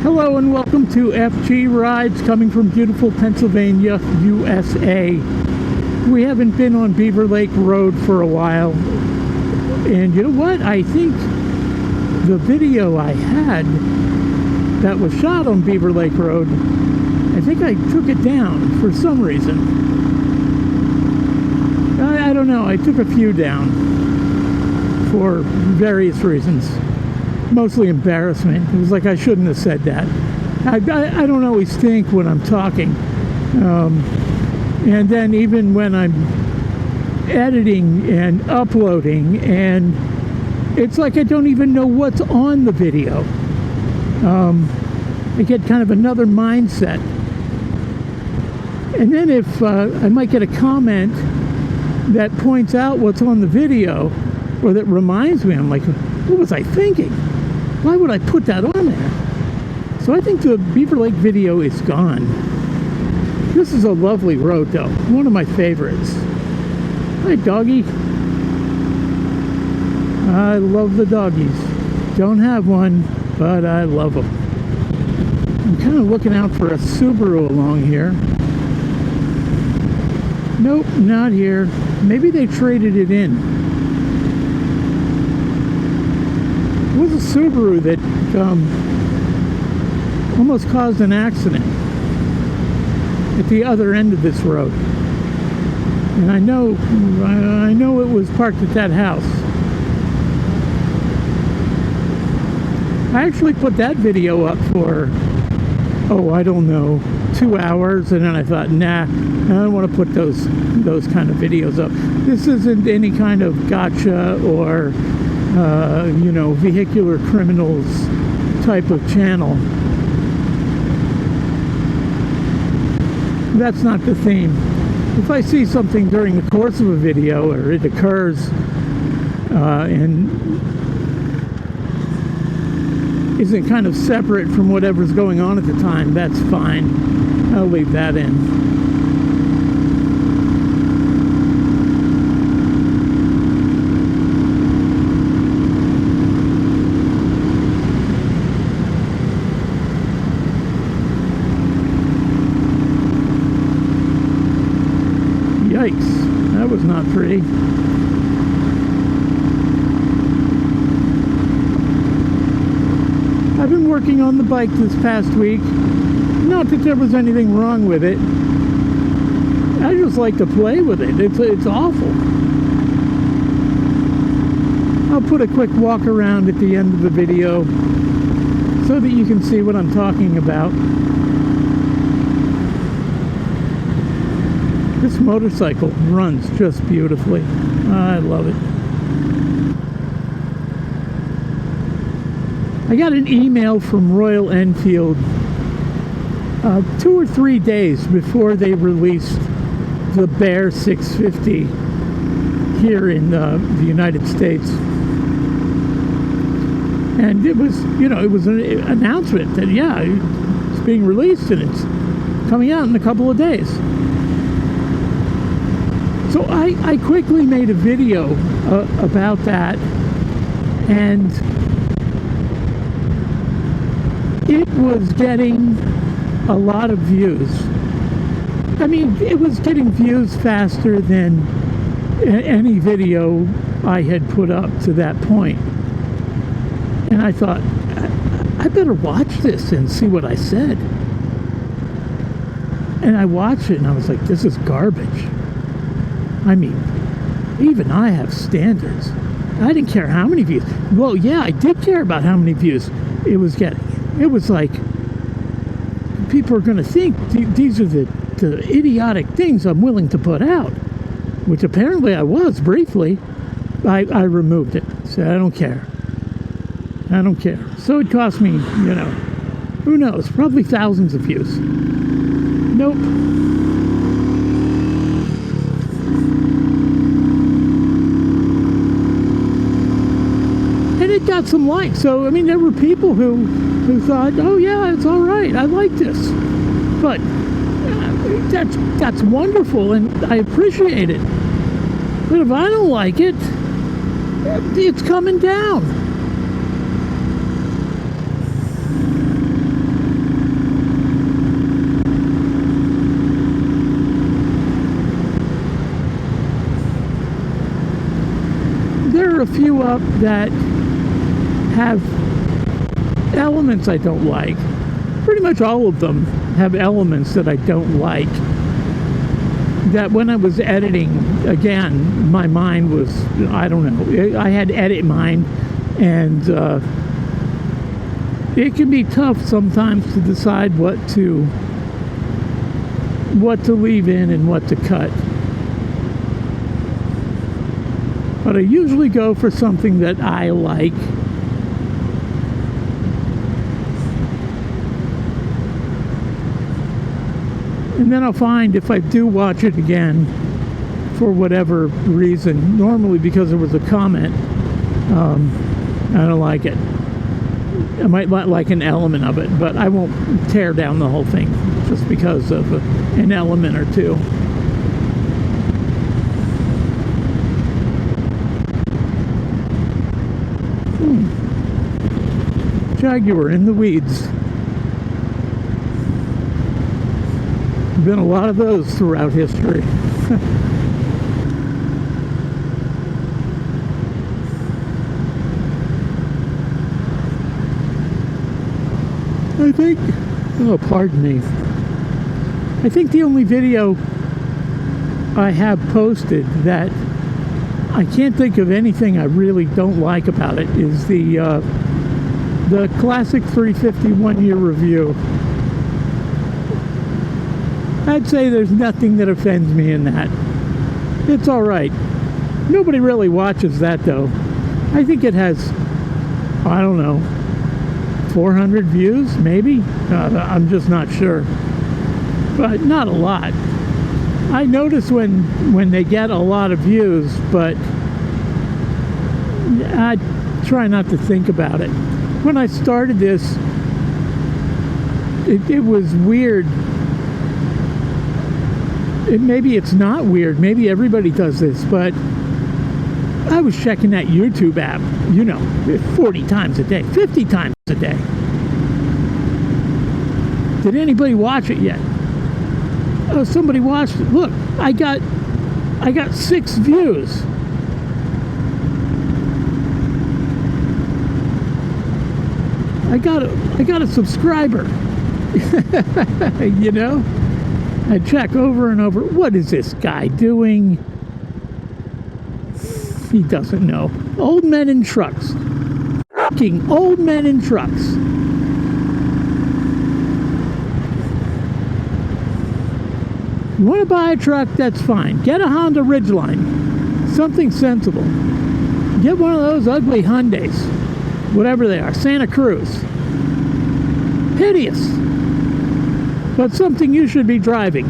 Hello and welcome to FG Rides coming from beautiful Pennsylvania, USA. We haven't been on Beaver Lake Road for a while. And you know what? I think the video I had that was shot on Beaver Lake Road, I think I took it down for some reason. I don't know. I took a few down for various reasons. Mostly embarrassment. It was like I shouldn't have said that. I don't always think when I'm talking. And then even when I'm editing and uploading, and it's like I don't even know what's on the video. I get kind of another mindset. And then if I might get a comment that points out what's on the video, or that reminds me, I'm like, what was I thinking? Why would I put that on there? So I think the Beaver Lake video is gone. This is a lovely road though, one of my favorites. Hi doggy. I love the doggies. Don't have one, but I love them. I'm kind of looking out for a Subaru along here. Nope, not here. Maybe they traded it in. It was a Subaru that almost caused an accident at the other end of this road. And I know it was parked at that house. I actually put that video up for, I don't know, 2 hours, and then I thought, nah, I don't want to put those kind of videos up. This isn't any kind of gotcha or vehicular criminals type of channel. That's not the theme. If I see something during the course of a video, or it occurs and isn't kind of separate from whatever's going on at the time, that's fine. I'll leave that in. Yikes, that was not pretty. I've been working on the bike this past week. Not that there was anything wrong with it. I just like to play with it. It's awful. I'll put a quick walk around at the end of the video so that you can see what I'm talking about. This motorcycle runs just beautifully. I love it. I got an email from Royal Enfield 2 or 3 days before they released the Bear 650 here in the United States. And it was, it was an announcement that, yeah, it's being released and it's coming out in a couple of days. So I quickly made a video about that, and it was getting a lot of views. I mean, it was getting views faster than any video I had put up to that point. And I thought, I better watch this and see what I said. And I watched it and I was like, this is garbage. I mean, even I have standards. I didn't care how many views. Well, yeah, I did care about how many views it was getting. It was like, people are going to think these are the idiotic things I'm willing to put out, which apparently I was briefly. I removed it. So I don't care. I don't care. So it cost me, who knows, probably thousands of views. Nope. It got some likes. So I mean, there were people who thought, oh yeah, it's all right, I like this. But that's wonderful and I appreciate it. But if I don't like it, it's coming down. a few up that have elements I don't like. Pretty much all of them have elements that I don't like. That when I was editing, again, my mind was, I don't know, I had edit mind, and it can be tough sometimes to decide what to leave in and what to cut. But I usually go for something that I like. And then I'll find if I do watch it again, for whatever reason, normally because there was a comment, I don't like it. I might not like an element of it, but I won't tear down the whole thing just because of an element or two. Jaguar in the weeds. Been a lot of those throughout history. I think, oh, pardon me. I think the only video I have posted that I can't think of anything I really don't like about it is the Classic 350 1-year review. I'd say there's nothing that offends me in that. It's all right. Nobody really watches that, though. I think it has, I don't know, 400 views, maybe? I'm just not sure. But not a lot. I notice when they get a lot of views, but I try not to think about it. When I started this, it was weird. Maybe it's not weird. Maybe everybody does this, but I was checking that YouTube app, 40 times a day, 50 times a day. Did anybody watch it yet? Oh, somebody watched it. Look, I got 6 views. I got a subscriber. I check over and over. What is this guy doing? He doesn't know. Old men in trucks. Fucking old men in trucks. You want to buy a truck? That's fine. Get a Honda Ridgeline. Something sensible. Get one of those ugly Hyundais. Whatever they are. Santa Cruz. Hideous. But something you should be driving.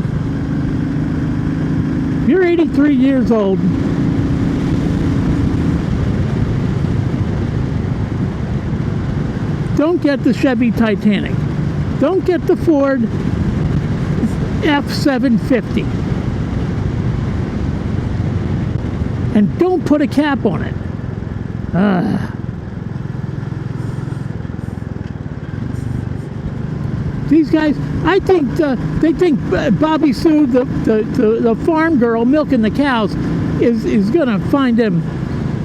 You're 83 years old. Don't get the Chevy Titanic. Don't get the Ford F-750. And don't put a cap on it. These guys, I think they think Bobby Sue, the farm girl milking the cows, is gonna find them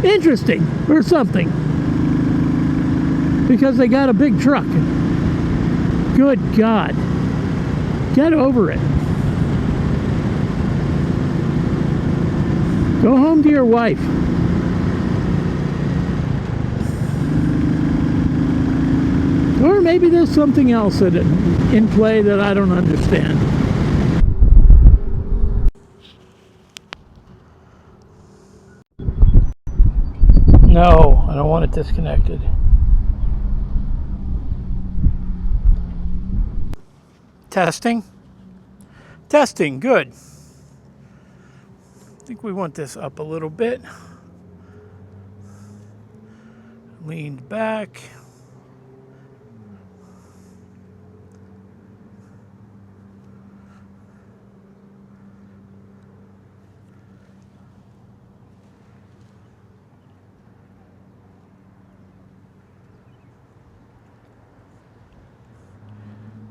interesting or something because they got a big truck. Good God, get over it. Go home to your wife. Or maybe there's something else in play that I don't understand. No, I don't want it disconnected. Testing. Testing, good. I think we want this up a little bit. Leaned back.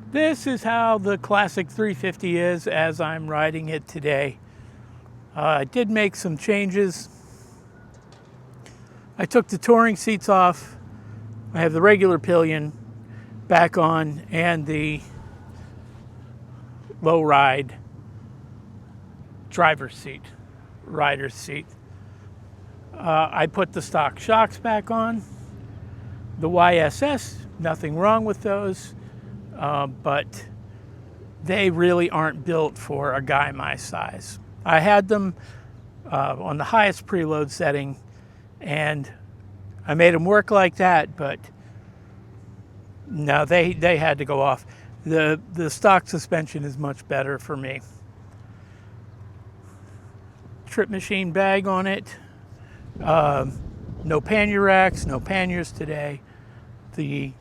This is how the Classic 350 is as I'm riding it today. I did make some changes I took the touring seats off. I have the regular pillion back on and the low ride driver's seat, rider's seat. I put the stock shocks back on. The YSS, nothing wrong with those, but they really aren't built for a guy my size. I had them on the highest preload setting, and I made them work like that, but no, they had to go off. The stock suspension is much better for me. Trip machine bag on it. No pannier racks, no panniers today. The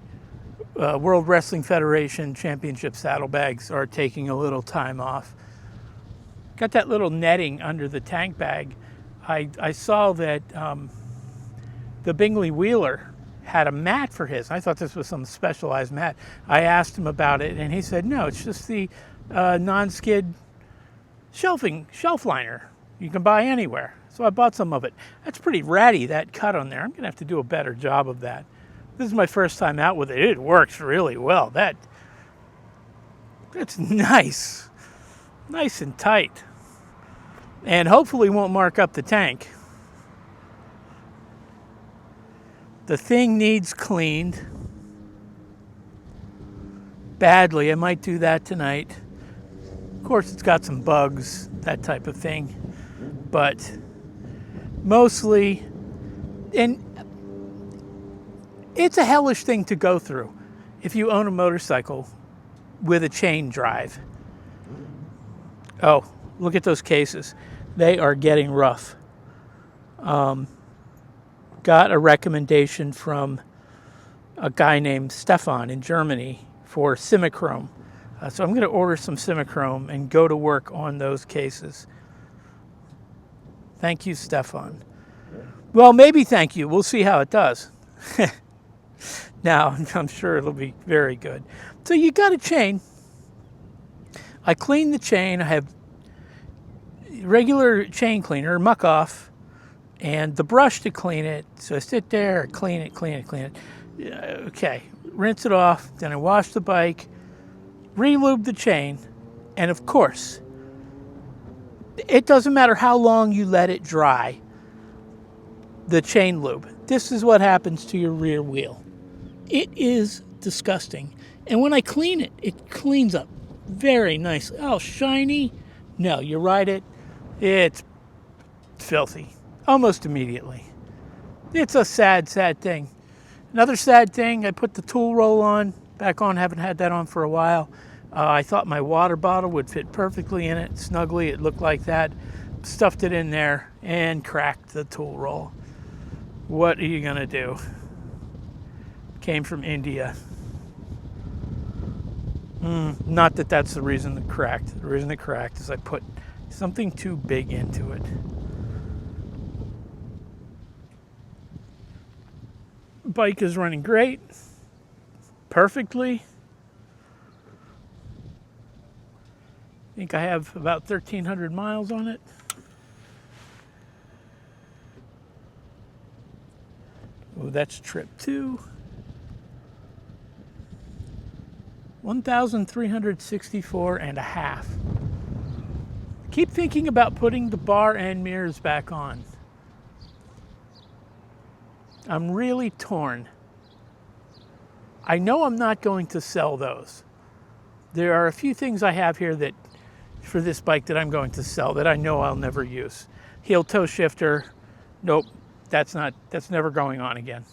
World Wrestling Federation Championship saddlebags are taking a little time off. Got that little netting under the tank bag. I saw that the Bingley Wheeler had a mat for his. I thought this was some specialized mat. I asked him about it, and he said, no, it's just the non-skid shelf liner you can buy anywhere. So I bought some of it. That's pretty ratty, that cut on there. I'm going to have to do a better job of that. This is my first time out with it. It works really well. That's nice. Nice and tight. And hopefully won't mark up the tank. The thing needs cleaned badly. I might do that tonight. Of course, it's got some bugs, that type of thing. But mostly, and it's a hellish thing to go through if you own a motorcycle with a chain drive. Oh, look at those cases. They are getting rough. Got a recommendation from a guy named Stefan in Germany for Simichrome. So I'm going to order some Simichrome and go to work on those cases. Thank you, Stefan. Well, maybe thank you. We'll see how it does. Now, I'm sure it'll be very good. So you got a chain. I clean the chain. I have regular chain cleaner, muck off, and the brush to clean it. So I sit there, clean it. Okay, rinse it off. Then I wash the bike, re-lube the chain, and of course, it doesn't matter how long you let it dry, the chain lube. This is what happens to your rear wheel. It is disgusting. And when I clean it, it cleans up very nicely. Oh, shiny. No, you ride it, it's filthy almost immediately. It's a sad, sad thing. Another sad thing, I put the tool roll back on, haven't had that on for a while. I thought my water bottle would fit perfectly in it, snugly, it looked like that. Stuffed it in there and cracked the tool roll. What are you gonna do? Came from India. Not that that's the reason it cracked. The reason it cracked is I put something too big into it. Bike is running great, perfectly. I think I have about 1,300 miles on it. Oh, that's trip 2. 1,364 and a half. Keep thinking about putting the bar and mirrors back on. I'm really torn. I know I'm not going to sell those. There are a few things I have here that, for this bike, that I'm going to sell that I know I'll never use. Heel toe shifter, nope, that's never going on again.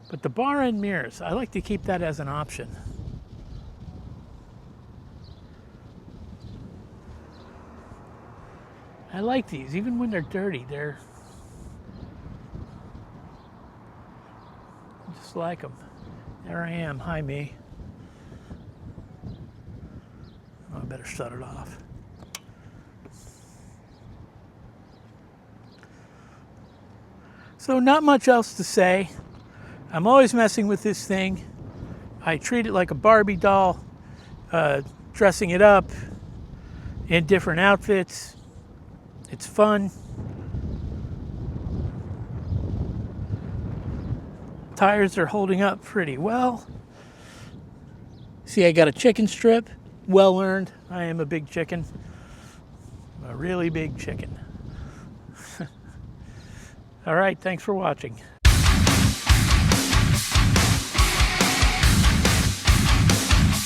But the bar and mirrors, I like to keep that as an option. I like these, even when they're dirty, they're just like them. There I am, hi me. Oh, I better shut it off. So not much else to say. I'm always messing with this thing. I treat it like a Barbie doll, dressing it up in different outfits. It's fun. Tires are holding up pretty well. See, I got a chicken strip. Well earned. I am a big chicken. A really big chicken. All right, thanks for watching.